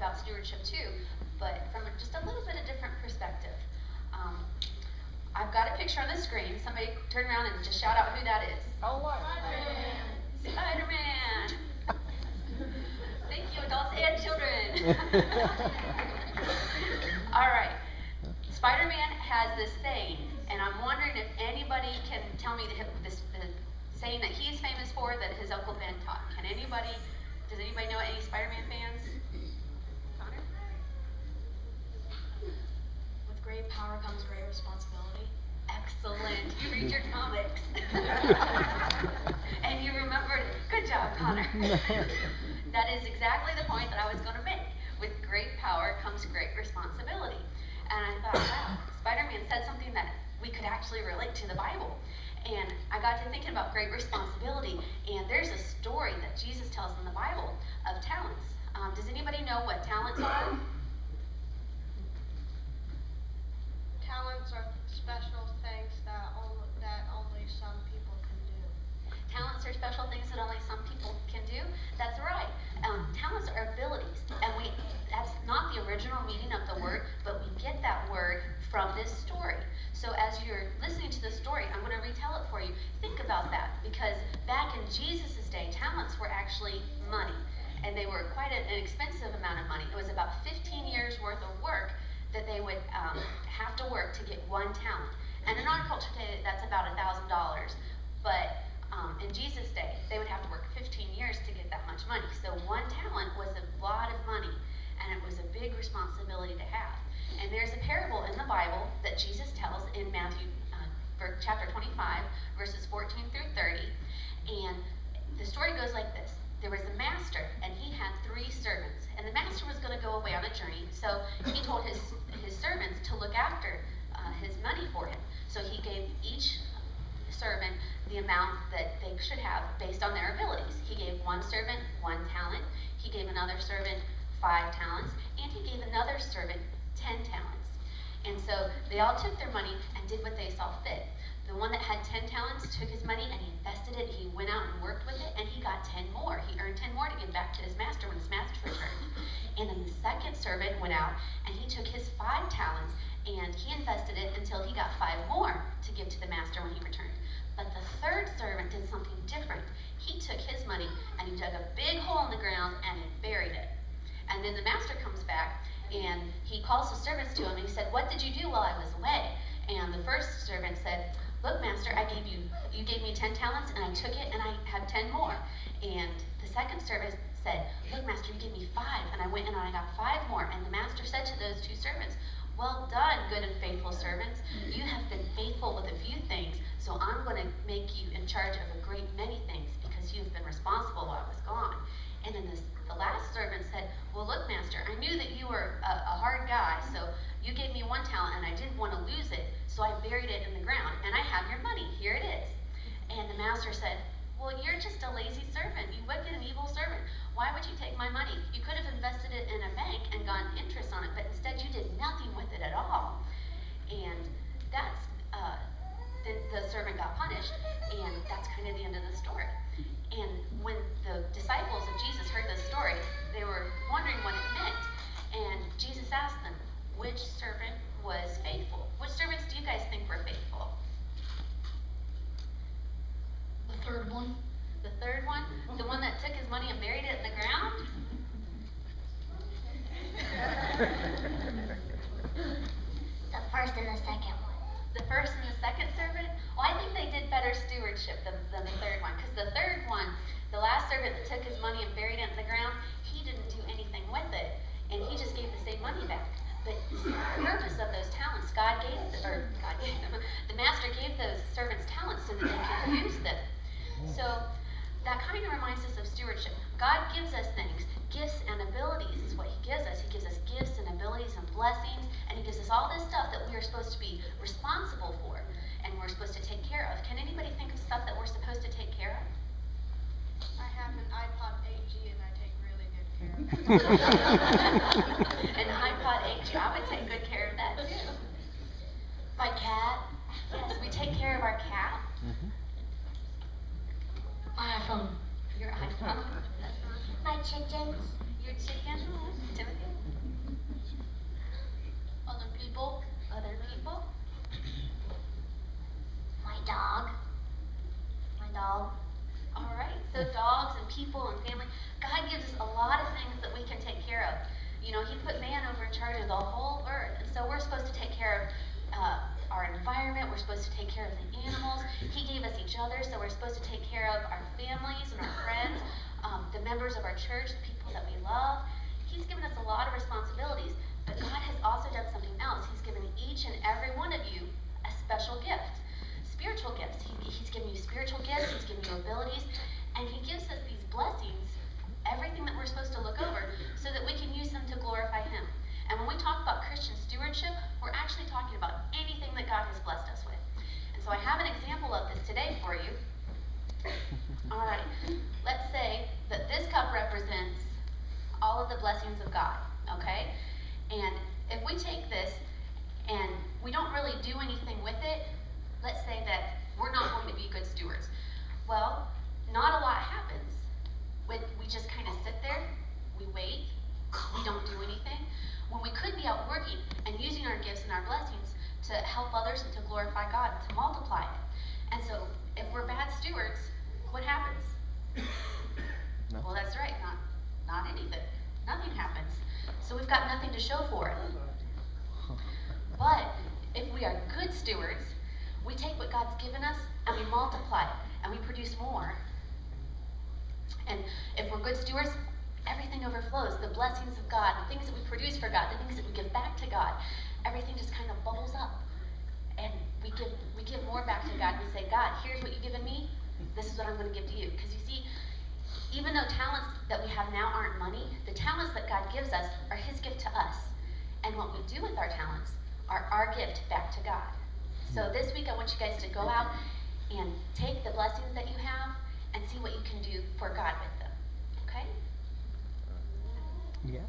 about stewardship too, but from just a little bit of different perspective. I've got a picture on the screen. Somebody turn around and just shout out who that is. Oh, what? Spider-Man. Thank you, adults and children. All right. Spider-Man has this saying, and I'm wondering if anybody can tell me the saying that he's famous for that his Uncle Ben taught. Does anybody know any Spider-Man fans? Connor? With great power comes great responsibility. Excellent. You read your comics. And you remembered. Good job, Connor. That is exactly the point that I was going to make. With great power comes great responsibility. And I thought, wow, Spider-Man said something that we could actually relate to the Bible. And I got to thinking about great responsibility. And there's a story that Jesus tells in the Bible of talents. Does anybody know what talents are? Talents are special things that only some people can do. Talents are special things that only some people can do? That's right. Talents are abilities. And that's not the original meaning of the word, but we get that word from this story. So as you're listening to the story, I'm going to retell it for you. Think about that, because back in Jesus' day, talents were actually money. And they were quite an expensive amount of money. It was about 15 years worth of work that they would have to work to get one talent. And in our culture today, that's about $1,000. But in Jesus' day, they would have to work 15 years to get that much money. So one talent was a lot of money, and it was a big responsibility to have. And there's a parable in the Bible that Jesus tells in Matthew chapter 25, verses 14 through 30. And the story goes like this. There was a master, and he had 3 servants. And the master was going to go away on a journey, so he told his servants to look after his money for him. So he gave each servant the amount that they should have based on their abilities. He gave one servant 1 talent, he gave another servant 5 talents, and he gave another servant 10 talents. And so they all took their money and did what they saw fit. The one that had 10 talents took his money and he invested it. He went out and worked with it, and he got 10 more. He earned 10 more to give back to his master when his master returned. And then the second servant went out and he took his 5 talents and he invested it until he got 5 more to give to the master when he returned. But the third servant did something different. He took his money and he dug a big hole in the ground and he buried it. And then the master comes back and he calls the servants to him and he said, "What did you do while I was away?" And the first servant said, "Look, master, you gave me 10 talents and I took it and I have 10 more." And the second servant said, "Look, master, you gave me 5 and I went and I got 5 more." And the master said to those 2 servants, "Well done, good and faithful servants. You have been faithful with a few things, so I'm going to make you in charge of a great many things because you've been responsible while I was gone." And then the last servant said, "Well, look, master, I knew that you were a hard guy, so you gave me 1 talent and I didn't want to lose it, so I buried it in the ground, and I have your money. Here it is." And the master said, "Well, you're just a lazy servant, you wicked and evil servant. Why would you take my money? You could have invested it in a bank and gotten interest on it, but instead you did nothing with it at all." And that's, then the servant got punished, and that's kind of the end of the story. And when the disciples of Jesus heard this story, they were wondering what it meant. And Jesus asked them, which servant was faithful? Which servants do you guys think were faithful? The third one. The third one? The one that took his money and buried it in the ground? The first and the second one. The first and the second servant? Well, I think they did better stewardship than the third one. Because the third one, the last servant that took his money and buried it in the ground, he didn't do anything with it. And he just gave the same money back. But the purpose of those talents, the master gave those servants talents so that they could use them. So that kind of reminds us of stewardship. God gives us things. Gifts and abilities is what he gives us. He gives us gifts and abilities and blessings, and he gives us all this stuff that we are supposed to be responsible for and we're supposed to take care of. Can anybody think of stuff that we're supposed to take care of? I have an iPod 8G and I take really good care of it. An iPod 8G, I would take good care of that too. My cat. Yes, we take care of our cat. My iPhone. Your iPhone. My chickens. Your chicken, Timothy? Other people. Other people? My dog. My dog. All right, so dogs and people and family, God gives us a lot of things that we can take care of. You know, He put man over in charge of the whole earth, and so we're supposed to take care of our environment. We're supposed to take care of the animals. He gave us each other, so we're supposed to take care of our families and our friends, the members of our church, the people that we love. He's given us a lot of responsibilities, but God has also done something else. He's given each and every one of you a special gift. Spiritual gifts. He's given you spiritual gifts, He's given you abilities, and He gives us these blessings, everything that we're supposed to look over, so that we can use them to glorify Him. And when we talk about Christian stewardship, we're actually talking about anything that God has blessed us with. And so I have an example of this today for you. All right, let's say that this cup represents all of the blessings of God, okay? And if we take this and we don't really do anything with it, let's say that we're not going to be good stewards. Well, not a lot happens. We just kind of sit there, we wait, we don't do anything, when we could be out working and using our gifts and our blessings to help others and to glorify God, to multiply it. And so, if we're bad stewards, what happens? No. Well, that's right, not anything. Nothing happens. So we've got nothing to show for it. But if we are good stewards, we take what God's given us and we multiply it and we produce more. And if we're good stewards, everything overflows. The blessings of God, the things that we produce for God, the things that we give back to God, everything just kind of bubbles up. And we give more back to God. We say, God, here's what you've given me. This is what I'm going to give to you. Because you see, even though talents that we have now aren't money, the talents that God gives us are His gift to us. And what we do with our talents are our gift back to God. So this week I want you guys to go out and take the blessings that you have and see what you can do for God with them. Okay? Yeah.